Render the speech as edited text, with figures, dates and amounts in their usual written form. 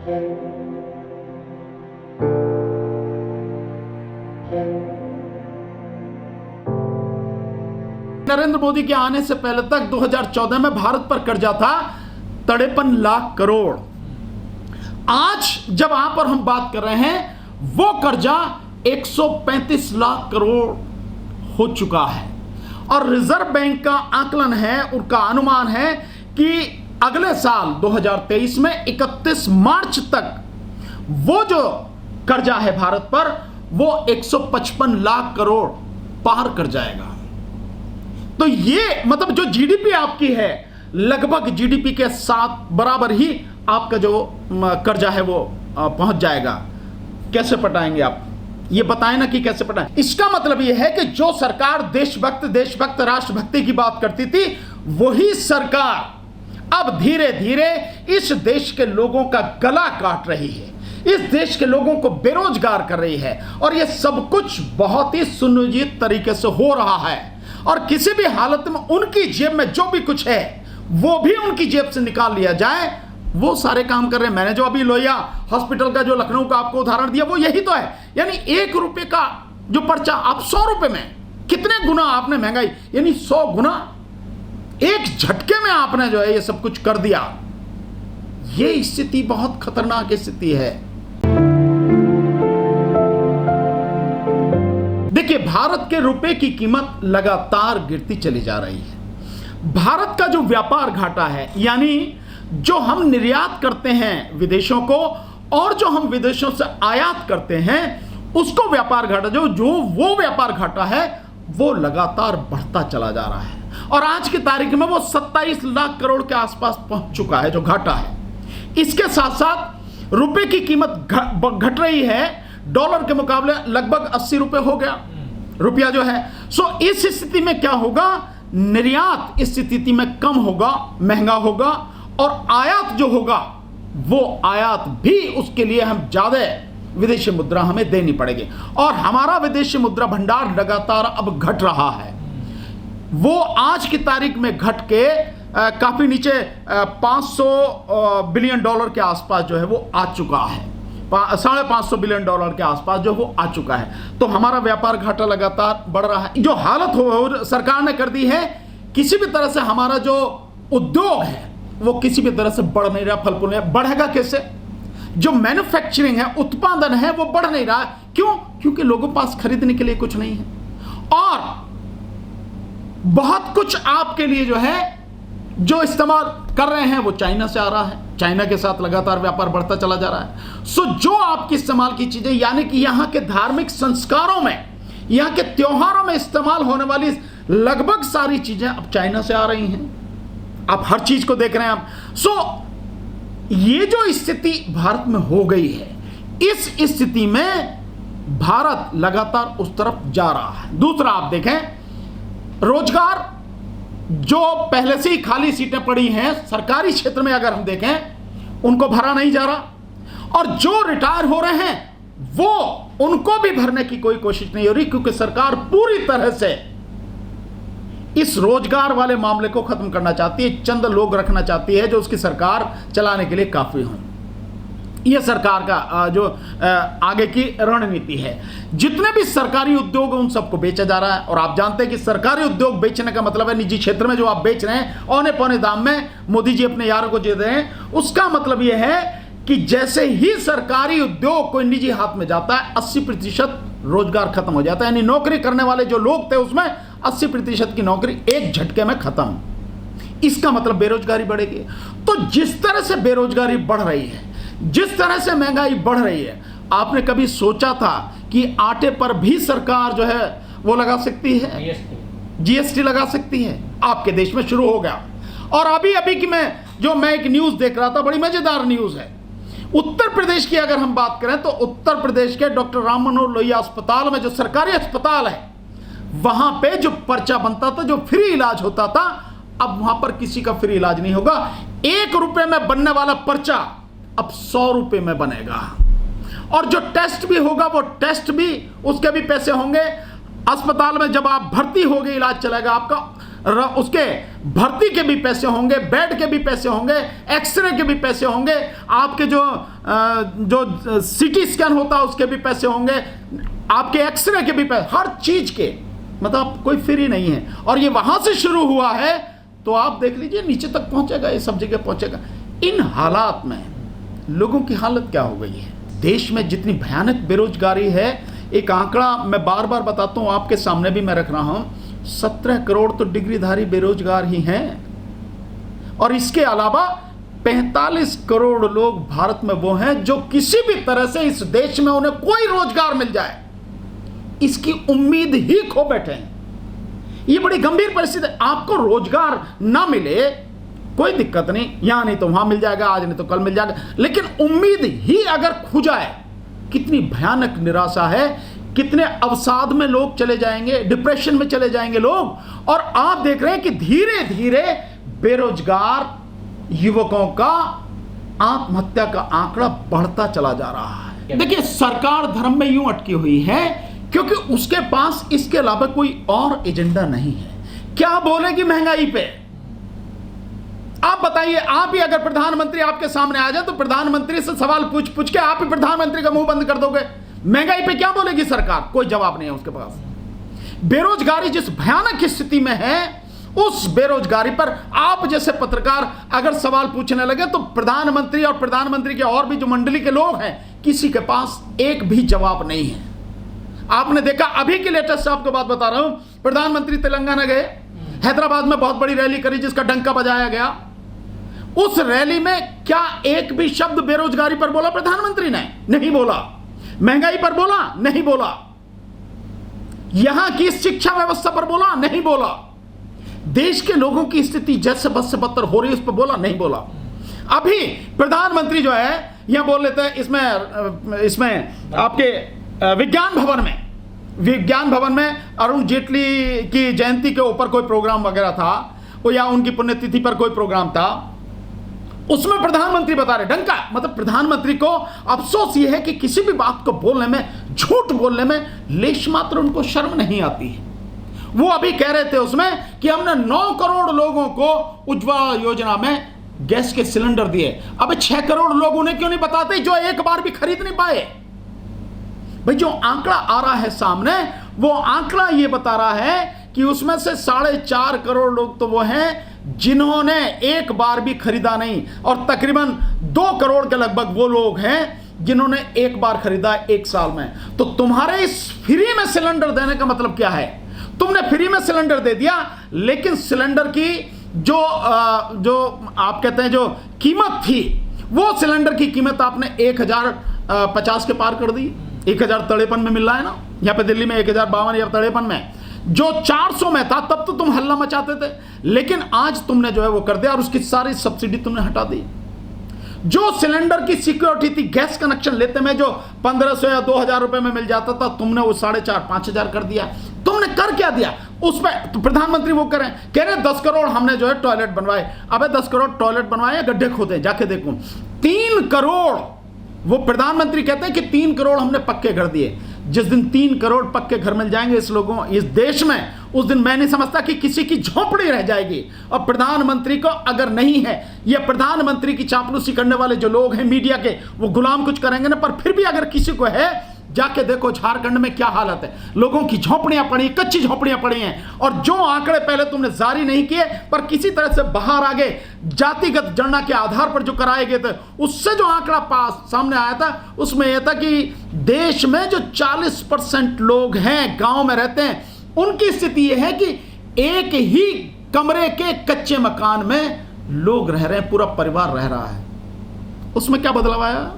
नरेंद्र मोदी के आने से पहले तक 2014 में भारत पर कर्जा था 53 लाख करोड़। आज जब यहां पर हम बात कर रहे हैं वो कर्जा 135 लाख करोड़ हो चुका है। और रिजर्व बैंक का आकलन है, उनका अनुमान है कि अगले साल 2023 में 31 मार्च तक वो जो कर्जा है भारत पर वो 155 लाख करोड़ पार कर जाएगा। तो ये मतलब जो जीडीपी आपकी है लगभग जीडीपी के साथ बराबर ही आपका जो कर्जा है वो पहुंच जाएगा। कैसे पटाएंगे आप, ये बताएं ना कि कैसे पटाएं। इसका मतलब ये है कि जो सरकार देशभक्त राष्ट्रभक्ति की बात करती थी वही सरकार अब धीरे धीरे इस देश के लोगों का गला काट रही है, इस देश के लोगों को बेरोजगार कर रही है। और ये सब कुछ बहुत ही सुनियोजित तरीके से हो रहा है। और किसी भी हालत में उनकी जेब में जो भी कुछ है वो भी उनकी जेब से निकाल लिया जाए, वो सारे काम कर रहे हैं। मैंने जो अभी लोहिया हॉस्पिटल का जो लखनऊ का आपको उदाहरण दिया वो यही तो है। यानी 1 रुपए का जो पर्चा आप 100 रुपए में कितने गुना आपने महंगाई, यानी 100 गुना एक झटके में आपने जो है ये सब कुछ कर दिया। ये स्थिति बहुत खतरनाक स्थिति है। देखिए, भारत के रुपए की कीमत लगातार गिरती चली जा रही है। भारत का जो व्यापार घाटा है, यानी जो हम निर्यात करते हैं विदेशों को और जो हम विदेशों से आयात करते हैं उसको व्यापार घाटा जो वो व्यापार घाटा है वो लगातार बढ़ता चला जा रहा है। और आज की तारीख में वो 27 लाख करोड़ के आसपास पहुंच चुका है जो घाटा है। इसके साथ साथ रुपए की कीमत घट रही है, डॉलर के मुकाबले लगभग 80 रुपए हो गया रुपया जो है। सो इस स्थिति में क्या होगा, निर्यात इस स्थिति में कम होगा, महंगा होगा, और आयात जो होगा वो आयात भी उसके लिए हम ज्यादा विदेशी मुद्रा हमें देनी पड़ेगी। और हमारा विदेशी मुद्रा भंडार लगातार अब घट रहा है। वो आज की तारीख में घट के काफी नीचे 500 बिलियन डॉलर के आसपास जो है वो आ चुका है। 550 बिलियन डॉलर के आसपास जो वो आ चुका है। तो हमारा व्यापार घाटा लगातार बढ़ रहा है। जो हालत हो सरकार ने कर दी है, किसी भी तरह से हमारा जो उद्योग है वो किसी भी तरह से बढ़ नहीं रहा, फल फूल नहीं। बढ़ेगा कैसे? जो मैन्युफैक्चरिंग है, उत्पादन है, वो बढ़ नहीं रहा। क्यों? क्योंकि लोगों के पास खरीदने के लिए कुछ नहीं है। और बहुत कुछ आपके लिए जो है जो इस्तेमाल कर रहे हैं वो चाइना से आ रहा है। चाइना के साथ लगातार व्यापार बढ़ता चला जा रहा है। सो जो आपकी इस्तेमाल की चीजें, यानी कि यहाँ के धार्मिक संस्कारों में, यहाँ के त्योहारों में इस्तेमाल होने वाली लगभग सारी चीजें अब चाइना से आ रही हैं। आप हर चीज को देख रहे हैं आप। सो ये जो स्थिति भारत में हो गई है, इस स्थिति में भारत लगातार उस तरफ जा रहा है। दूसरा आप देखें, रोजगार जो पहले से ही खाली सीटें पड़ी हैं सरकारी क्षेत्र में, अगर हम देखें उनको भरा नहीं जा रहा। और जो रिटायर हो रहे हैं वो उनको भी भरने की कोई कोशिश नहीं हो रही, क्योंकि सरकार पूरी तरह से इस रोजगार वाले मामले को खत्म करना चाहती है। चंद लोग रखना चाहती है जो उसकी सरकार चलाने के लिए काफी हों। यह सरकार का जो आगे की रणनीति है। जितने भी सरकारी उद्योग उन सबको बेचा जा रहा है। और आप जानते हैं कि सरकारी उद्योग बेचने का मतलब है निजी क्षेत्र में जो आप बेच रहे हैं औने पौने दाम में मोदी जी अपने यारों को दे रहे हैं। उसका मतलब यह है कि जैसे ही सरकारी उद्योग कोई निजी हाथ में जाता है 80% रोजगार खत्म हो जाता है। यानी नौकरी करने वाले जो लोग थे उसमें 80% की नौकरी एक झटके में खत्म। इसका मतलब बेरोजगारी बढ़ेगी। तो जिस तरह से बेरोजगारी बढ़ रही है, जिस तरह से महंगाई बढ़ रही है, आपने कभी सोचा था कि आटे पर भी सरकार जो है वो लगा सकती है, जीएसटी लगा सकती है? आपके देश में शुरू हो गया। और अभी की मैं एक न्यूज देख रहा था, बड़ी मजेदार न्यूज है। उत्तर प्रदेश की अगर हम बात करें तो उत्तर प्रदेश के डॉक्टर राम मनोहर लोहिया अस्पताल में, जो सरकारी अस्पताल है, वहां पे जो पर्चा बनता था, जो फ्री इलाज होता था, अब वहां पर किसी का फ्री इलाज नहीं होगा। 1 रुपए में बनने वाला पर्चा अब 100 रुपए में बनेगा। और जो टेस्ट भी होगा वो टेस्ट भी, उसके भी पैसे होंगे। अस्पताल में जब आप भर्ती होगे, इलाज चलेगा आपका, उसके भर्ती के भी पैसे होंगे, बेड के भी पैसे होंगे, एक्सरे के भी पैसे होंगे, आपके जो सीटी स्कैन होता है उसके भी पैसे होंगे, आपके एक्सरे के भी पैसे, हर चीज के, मतलब कोई फ्री नहीं है। और ये वहां से शुरू हुआ है तो आप देख लीजिए नीचे तक पहुंचेगा, ये सब जगह पहुंचेगा। इन हालात में लोगों की हालत क्या हो गई है? देश में जितनी भयानक बेरोजगारी है, एक आंकड़ा मैं बार बार बताता हूं, आपके सामने भी मैं रख रहा हूं, 17 करोड़ तो डिग्रीधारी बेरोजगार ही हैं। और इसके अलावा 45 करोड़ लोग भारत में वो हैं जो किसी भी तरह से इस देश में उन्हें कोई रोजगार मिल जाए इसकी उम्मीद ही खो बैठे हैं। ये बड़ी गंभीर परिस्थिति है। आपको रोजगार ना मिले कोई दिक्कत नहीं, यहां नहीं तो वहां मिल जाएगा, आज नहीं तो कल मिल जाएगा, लेकिन उम्मीद ही अगर खो जाए, कितनी भयानक निराशा है, कितने अवसाद में लोग चले जाएंगे, डिप्रेशन में चले जाएंगे लोग। और आप देख रहे हैं कि धीरे धीरे बेरोजगार युवकों का आत्महत्या का आंकड़ा बढ़ता चला जा रहा है। देखिए, सरकार धर्म में यूं अटकी हुई है क्योंकि उसके पास इसके अलावा कोई और एजेंडा नहीं है। क्या बोलेगी महंगाई पे? आप बताइए, आप ही अगर प्रधानमंत्री आपके सामने आ जाए तो प्रधानमंत्री से सवाल पूछ पूछ के आप ही प्रधानमंत्री का मुंह बंद कर दोगे। महंगाई पे क्या बोलेगी सरकार? कोई जवाब नहीं है उसके पास। बेरोजगारी जिस भयानक स्थिति में है, उस बेरोजगारी पर आप जैसे पत्रकार अगर सवाल पूछने लगे तो प्रधानमंत्री और प्रधानमंत्री के और भी जो मंडली के लोग हैं, किसी के पास एक भी जवाब नहीं है। आपने देखा, अभी की लेटेस्ट आपको बात बता रहा हूं, प्रधानमंत्री तेलंगाना गए, हैदराबाद में बहुत बड़ी रैली करी जिसका डंका बजाया गया। उस रैली में क्या एक भी शब्द बेरोजगारी पर बोला प्रधानमंत्री ने? नहीं बोला। महंगाई पर बोला? नहीं बोला। यहां की शिक्षा व्यवस्था पर बोला? नहीं बोला। देश के लोगों की स्थिति जैसे बद से बदतर हो रही है उस पर बोला? नहीं बोला। अभी प्रधानमंत्री जो है यहां बोल लेते हैं, इसमें आपके विज्ञान भवन में अरुण जेटली की जयंती के ऊपर कोई प्रोग्राम वगैरह था, या उनकी पुण्यतिथि पर कोई प्रोग्राम था, उसमें प्रधानमंत्री बता रहे डंका। मतलब प्रधानमंत्री को अफसोस यह है कि किसी भी बात को बोलने में, झूठ बोलने में लेश मात्र उनको शर्म नहीं आती है। वो अभी कह रहे थे उसमें कि हमने 9 करोड़ लोगों को उज्ज्वला योजना में गैस के सिलेंडर दिए। अब 6 करोड़ लोग उन्हें क्यों नहीं बताते जो एक बार भी खरीद नहीं पाए? भाई, जो आंकड़ा आ रहा है सामने, वो आंकड़ा ये बता रहा है कि उसमें से 4.5 करोड़ लोग तो वो हैं जिन्होंने एक बार भी खरीदा नहीं, और तकरीबन 2 करोड़ के लगभग वो लोग हैं जिन्होंने एक बार खरीदा 1 साल में। तो तुम्हारे इस फ्री में सिलेंडर देने का मतलब क्या है? तुमने फ्री में सिलेंडर दे दिया, लेकिन सिलेंडर की जो आप कहते हैं जो कीमत थी, वो सिलेंडर की कीमत आपने 1050 के पार कर दी। 1053 में मिल रहा है ना, यहाँ पे दिल्ली में 1052 या 1053 में, जो 400 में था तब तो तुम हल्ला मचाते थे, लेकिन आज तुमने जो है वो कर दिया और उसकी सारी सब्सिडी तुमने हटा दी। जो सिलेंडर की सिक्योरिटी थी, गैस कनेक्शन लेते में जो 1500 या 2000 रुपए में मिल जाता था, तुमने वो 4,500-5,000 कर दिया। तुमने कर क्या दिया उसमें? तो प्रधानमंत्री वो कह रहे हैं 10 करोड़ हमने जो है टॉयलेट बनवाए। अबे 10 करोड़ टॉयलेट बनवाए या गड्ढे खोदे? जाके देखो। 3 करोड़, वो प्रधानमंत्री कहते हैं कि 3 करोड़ हमने पक्के घर दिए। जिस दिन 3 करोड़ पक्के घर मिल जाएंगे इस देश में, उस दिन मैं नहीं समझता कि किसी की झोपड़ी रह जाएगी। और प्रधानमंत्री को अगर नहीं है, या प्रधानमंत्री की चापलूसी करने वाले जो लोग हैं मीडिया के, वो गुलाम कुछ करेंगे ना, पर फिर भी अगर किसी को है, जाके देखो झारखंड में क्या हालत है। लोगों की झोपड़ियां पड़ी, कच्ची झोपड़ियां पड़ी हैं। और जो आंकड़े पहले तुमने जारी नहीं किए पर किसी तरह से बाहर आ गए, जातिगत गणना के आधार पर जो कराए गए थे, उससे जो आंकड़ा सामने आया था, उसमें यह था कि देश में जो 40% लोग हैं गांव में रहते हैं, उनकी स्थिति यह है कि एक ही कमरे के कच्चे मकान में लोग रह रहे हैं, पूरा परिवार रह रहा है। उसमें क्या बदलाव आया?